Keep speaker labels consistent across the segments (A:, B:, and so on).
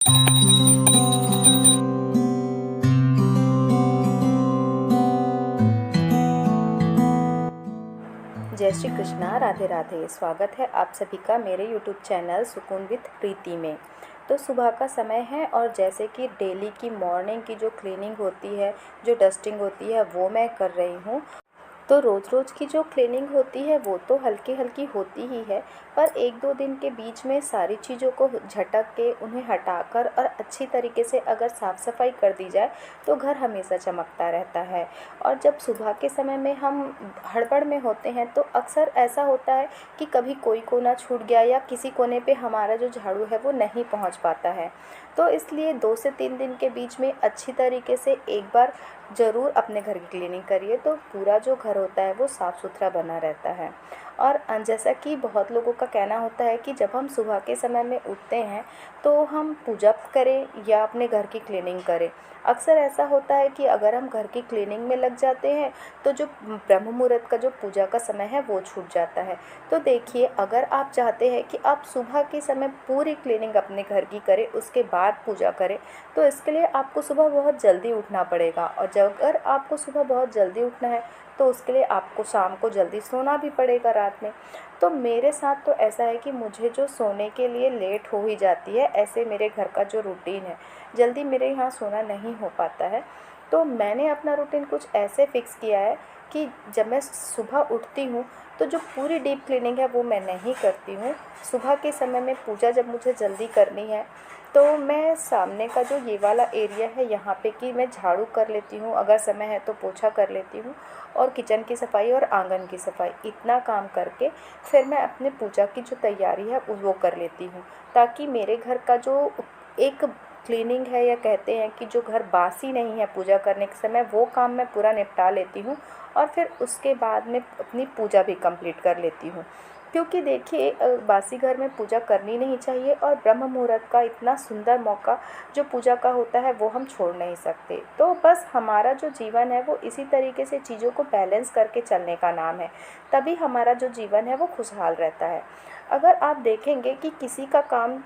A: जय श्री कृष्णा, राधे राधे। स्वागत है आप सभी का मेरे यूट्यूब चैनल सुकून विद प्रीति में। तो सुबह का समय है और जैसे कि डेली की मॉर्निंग की जो क्लीनिंग होती है, जो डस्टिंग होती है, वो मैं कर रही हूँ। तो रोज़ की जो क्लीनिंग होती है वो तो हल्की हल्की होती ही है, पर एक दो दिन के बीच में सारी चीज़ों को झटक के उन्हें हटाकर और अच्छी तरीके से अगर साफ़ सफाई कर दी जाए तो घर हमेशा चमकता रहता है। और जब सुबह के समय में हम हड़बड़ में होते हैं तो अक्सर ऐसा होता है कि कभी कोई कोना छूट गया या किसी कोने पे हमारा जो झाड़ू है वो नहीं पहुंच पाता है। तो इसलिए 2 से 3 दिन के बीच में अच्छी तरीके से एक बार ज़रूर अपने घर की क्लीनिंग करिए, तो पूरा जो घर होता है वो साफ़ सुथरा बना रहता है। और जैसा कि बहुत लोगों का कहना होता है कि जब हम सुबह के समय में उठते हैं तो हम पूजा करें या अपने घर की क्लीनिंग करें। अक्सर ऐसा होता है कि अगर हम घर की क्लीनिंग में लग जाते हैं तो जो ब्रह्म मुहूर्त का जो पूजा का समय है वो छूट जाता है। तो देखिए, अगर आप चाहते हैं कि आप सुबह के समय पूरी क्लीनिंग अपने घर की करें, उसके बाद पूजा करें, तो इसके लिए आपको सुबह बहुत जल्दी उठना पड़ेगा। और जब अगर आपको सुबह बहुत जल्दी उठना है तो उसके लिए आपको शाम को जल्दी सोना भी पड़ेगा रात में। तो मेरे साथ तो ऐसा है कि मुझे जो सोने के लिए लेट हो ही जाती है, ऐसे मेरे घर का जो रूटीन है, जल्दी मेरे यहाँ सोना नहीं हो पाता है। तो मैंने अपना रूटीन कुछ ऐसे फिक्स किया है कि जब मैं सुबह उठती हूँ तो जो पूरी डीप क्लीनिंग है वो मैं नहीं करती हूँ। सुबह के समय में पूजा जब मुझे जल्दी करनी है तो मैं सामने का जो ये वाला एरिया है यहाँ पे कि मैं झाड़ू कर लेती हूँ, अगर समय है तो पोछा कर लेती हूँ, और किचन की सफाई और आंगन की सफाई, इतना काम करके फिर मैं अपने पूजा की जो तैयारी है वो कर लेती हूँ, ताकि मेरे घर का जो एक क्लीनिंग है, या कहते हैं कि जो घर बासी नहीं है पूजा करने के समय, वो काम मैं पूरा निपटा लेती हूँ और फिर उसके बाद में अपनी पूजा भी कंप्लीट कर लेती हूँ। क्योंकि देखिए, बासी घर में पूजा करनी नहीं चाहिए और ब्रह्म मुहूर्त का इतना सुंदर मौका जो पूजा का होता है वो हम छोड़ नहीं सकते। तो बस हमारा जो जीवन है वो इसी तरीके से चीज़ों को बैलेंस करके चलने का नाम है, तभी हमारा जो जीवन है वो खुशहाल रहता है। अगर आप देखेंगे कि किसी का काम,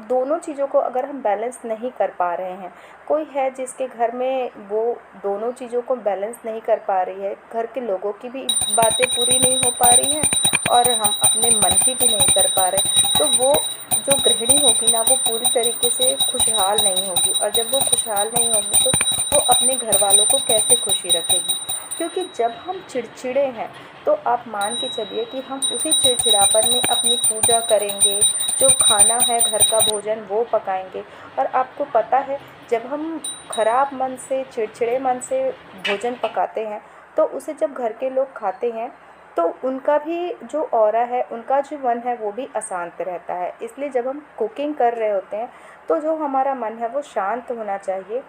A: दोनों चीज़ों को अगर हम बैलेंस नहीं कर पा रहे हैं, कोई है जिसके घर में वो दोनों चीज़ों को बैलेंस नहीं कर पा रही है, घर के लोगों की भी बातें पूरी नहीं हो पा रही हैं और हम अपने मन की भी नहीं कर पा रहे, तो वो जो गृहिणी होगी ना वो पूरी तरीके से खुशहाल नहीं होगी। और जब वो खुशहाल नहीं होगी तो वो अपने घर वालों को कैसे खुशी रखेगी। क्योंकि जब हम चिड़चिड़े हैं तो आप मान के चलिए कि हम उसी चिड़चिड़ापन में अपनी पूजा करेंगे, जो खाना है घर का भोजन वो पकाएंगे। और आपको पता है, जब हम खराब मन से, चिड़चिड़े मन से भोजन पकाते हैं तो उसे जब घर के लोग खाते हैं तो उनका भी जो ऑरा है, उनका जो मन है वो भी अशांत रहता है। इसलिए जब हम कुकिंग कर रहे होते हैं तो जो हमारा मन है वो शांत होना चाहिए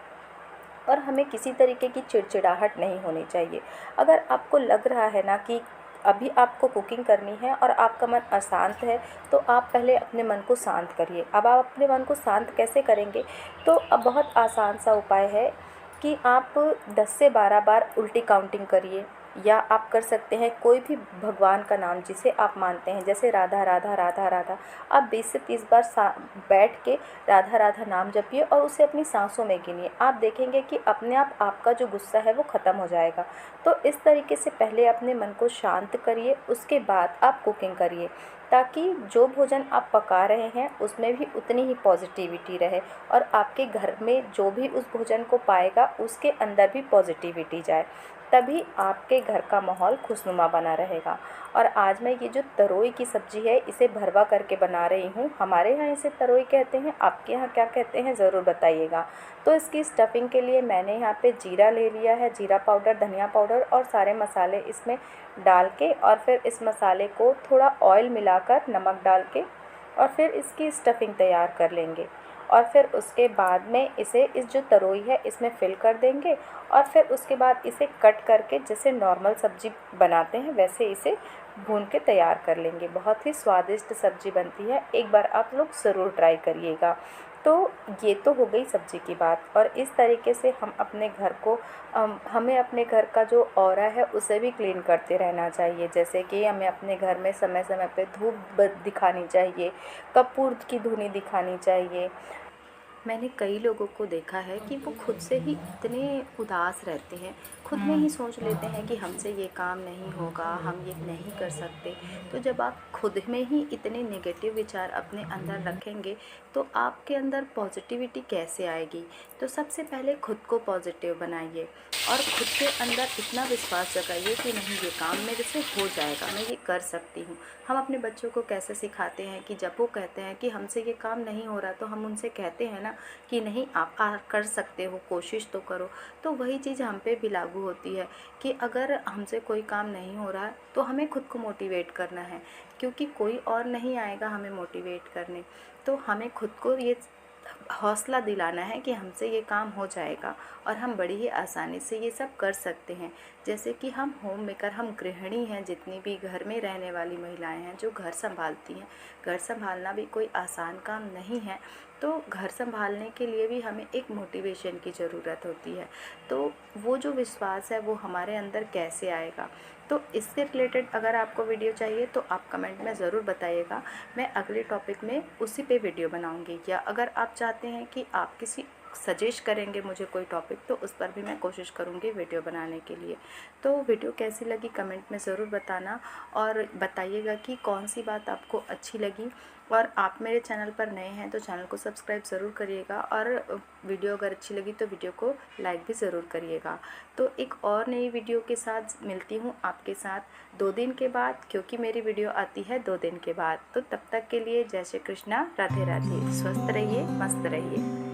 A: और हमें किसी तरीके की चिड़चिड़ाहट नहीं होनी चाहिए। अगर आपको लग रहा है ना कि अभी आपको कुकिंग करनी है और आपका मन अशांत है, तो आप पहले अपने मन को शांत करिए। अब आप अपने मन को शांत कैसे करेंगे? तो अब बहुत आसान सा उपाय है कि आप 10 से 12 बार उल्टी काउंटिंग करिए, या आप कर सकते हैं कोई भी भगवान का नाम जिसे आप मानते हैं, जैसे राधा राधा राधा राधा, आप 20 से 30 बार बैठ के राधा राधा नाम जपिए और उसे अपनी सांसों में गिनिए। आप देखेंगे कि अपने आप आपका जो गुस्सा है वो ख़त्म हो जाएगा। तो इस तरीके से पहले अपने मन को शांत करिए, उसके बाद आप कुकिंग करिए, ताकि जो भोजन आप पका रहे हैं उसमें भी उतनी ही पॉजिटिविटी रहे और आपके घर में जो भी उस भोजन को पाएगा उसके अंदर भी पॉजिटिविटी जाए, तभी आपके घर का माहौल खुशनुमा बना रहेगा। और आज मैं ये जो तरोई की सब्ज़ी है इसे भरवा करके बना रही हूँ। हमारे यहाँ इसे तरोई कहते हैं, आपके यहाँ क्या कहते हैं ज़रूर बताइएगा। तो इसकी स्टफिंग के लिए मैंने यहाँ पे जीरा ले लिया है, जीरा पाउडर, धनिया पाउडर और सारे मसाले इसमें डाल के, और फिर इस मसाले को थोड़ा ऑयल मिलाकर, नमक डाल के, और फिर इसकी स्टफिंग तैयार कर लेंगे। और फिर उसके बाद में इसे, इस जो तरोई है इसमें फिल कर देंगे और फिर उसके बाद इसे कट करके जैसे नॉर्मल सब्ज़ी बनाते हैं वैसे इसे भून के तैयार कर लेंगे। बहुत ही स्वादिष्ट सब्ज़ी बनती है, एक बार आप लोग ज़रूर ट्राई करिएगा। तो ये तो हो गई सब्ज़ी की बात। और इस तरीके से हम अपने घर को, हमें अपने घर का जो ऑरा है उसे भी क्लीन करते रहना चाहिए। जैसे कि हमें अपने घर में समय समय पे धूप दिखानी चाहिए, कपूर की धुनी दिखानी चाहिए, मैंने कई लोगों को देखा है कि वो खुद से ही इतने उदास रहते हैं, खुद में ही सोच लेते हैं कि हमसे ये काम नहीं होगा, हम ये नहीं कर सकते। तो जब आप खुद में ही इतने नेगेटिव विचार अपने अंदर रखेंगे तो आपके अंदर पॉजिटिविटी कैसे आएगी। तो सबसे पहले खुद को पॉजिटिव बनाइए और खुद के अंदर इतना विश्वास जगाइए कि नहीं, ये काम मेरे से हो जाएगा, मैं ये कर सकती हूँ। हम अपने बच्चों को कैसे सिखाते हैं कि जब वो कहते हैं कि हमसे ये काम नहीं हो रहा, तो हम उनसे कहते हैं ना कि नहीं, आप कर सकते हो, कोशिश तो करो। तो वही चीज़ हम पे भी लागू होती है कि अगर हमसे कोई काम नहीं हो रहा तो हमें खुद को मोटिवेट करना है, क्योंकि कोई और नहीं आएगा हमें मोटिवेट करने। तो हमें खुद को ये हौसला दिलाना है कि हमसे ये काम हो जाएगा और हम बड़ी ही आसानी से ये सब कर सकते हैं। जैसे कि हम होम मेकर, हम गृहिणी हैं, जितनी भी घर में रहने वाली महिलाएं हैं जो घर संभालती हैं, घर संभालना भी कोई आसान काम नहीं है। तो घर संभालने के लिए भी हमें एक मोटिवेशन की ज़रूरत होती है। तो वो जो विश्वास है वो हमारे अंदर कैसे आएगा। तो इससे रिलेटेड अगर आपको वीडियो चाहिए तो आप कमेंट में ज़रूर बताइएगा, मैं अगले टॉपिक में उसी पे वीडियो बनाऊंगी। या अगर आप चाहते हैं कि आप किसी सजेस्ट करेंगे मुझे कोई टॉपिक, तो उस पर भी मैं कोशिश करूंगी वीडियो बनाने के लिए। तो वीडियो कैसी लगी कमेंट में ज़रूर बताना और बताइएगा कि कौन सी बात आपको अच्छी लगी। और आप मेरे चैनल पर नए हैं तो चैनल को सब्सक्राइब ज़रूर करिएगा, और वीडियो अगर अच्छी लगी तो वीडियो को लाइक भी ज़रूर करिएगा। तो एक और नई वीडियो के साथ मिलती हूँ आपके साथ 2 दिन के बाद, क्योंकि मेरी वीडियो आती है 2 दिन के बाद। तो तब तक के लिए जय श्री कृष्णा, राधे राधे, स्वस्थ रहिए, मस्त रहिए।